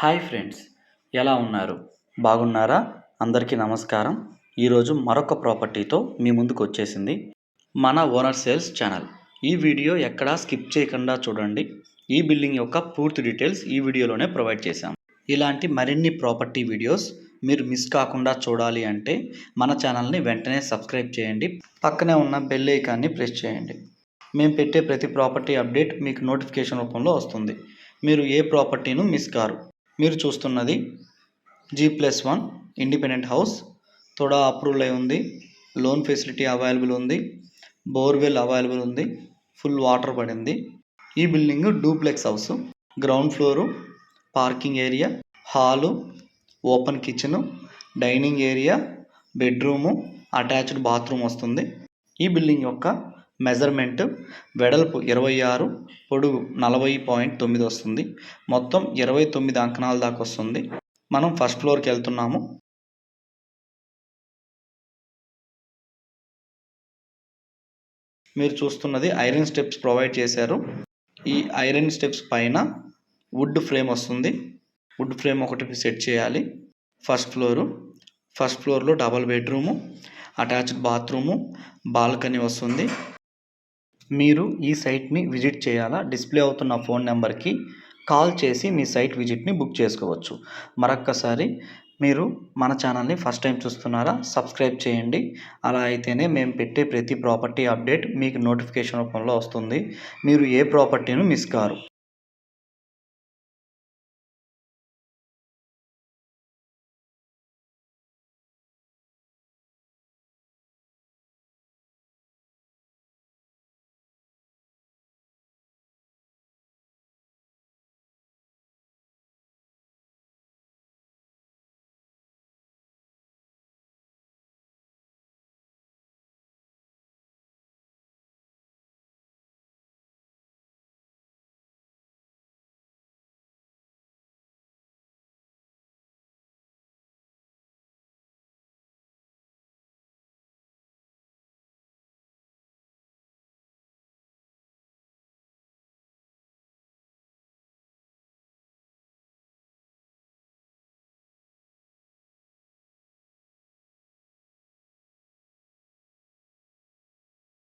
Hi friends, ఎలా ఉన్నారు? బాగున్నారా? అందరికీ నమస్కారం. ఈరోజు మరొక ప్రాపర్టీతో మీ ముందుకు వచ్చేసింది మన ఓనర్ సేల్స్ ఛానల్. ఈ వీడియో ఎక్కడా స్కిప్ చేయకుండా చూడండి. ఈ బిల్డింగ్ యొక్క పూర్తి డీటెయిల్స్ ఈ వీడియోలోనే ప్రొవైడ్ చేశాం. ఇలాంటి మరిన్ని ప్రాపర్టీ వీడియోస్ మీరు మిస్ కాకుండా చూడాలి అంటే మన ఛానల్ని వెంటనే సబ్స్క్రైబ్ చేయండి. పక్కనే ఉన్న బెల్ ఐకాన్ని ప్రెస్ చేయండి. మేము పెట్టే ప్రతి ప్రాపర్టీ అప్డేట్ మీకు నోటిఫికేషన్ రూపంలో వస్తుంది. మీరు ఏ ప్రాపర్టీను మిస్ కారు. మీరు చూస్తున్నది G+1 ఇండిపెండెంట్ హౌస్. తోడా అప్రూవల్ అయి ఉంది. లోన్ ఫెసిలిటీ అవైలబుల్ ఉంది. బోర్వెల్ అవైలబుల్ ఉంది. ఫుల్ వాటర్ పడింది. ఈ building duplex house. Ground floor, parking area, hall, open kitchen, dining area, bedroom, attached bathroom వస్తుంది. ఈ బిల్డింగ్ యొక్క మెజర్మెంట్ వెడల్పు 26, పొడుగు 40.9 వస్తుంది. మొత్తం 29 అంకణాల దాకా వస్తుంది. మనం ఫస్ట్ ఫ్లోర్కి వెళ్తున్నాము. మీరు చూస్తున్నది ఐరన్ స్టెప్స్ ప్రొవైడ్ చేశారు. ఈ ఐరన్ స్టెప్స్ పైన వుడ్ ఫ్రేమ్ వస్తుంది. వుడ్ ఫ్రేమ్ ఒకటి సెట్ చేయాలి. ఫస్ట్ ఫ్లోర్లో double bedroom, attached bathroom, balcony వస్తుంది. మీరు ఈ సైట్ని విజిట్ చేయాలా? డిస్ప్లే అవుతున్న ఫోన్ నెంబర్కి కాల్ చేసి మీ సైట్ విజిట్ని బుక్ చేసుకోవచ్చు. మరొక్కసారి మీరు మన ఛానల్ని ఫస్ట్ టైం చూస్తున్నారా? సబ్స్క్రైబ్ చేయండి. అలా అయితేనే మేము పెట్టే ప్రతి ప్రాపర్టీ అప్డేట్ మీకు నోటిఫికేషన్ రూపంలో వస్తుంది. మీరు ఏ ప్రాపర్టీను మిస్ కారు.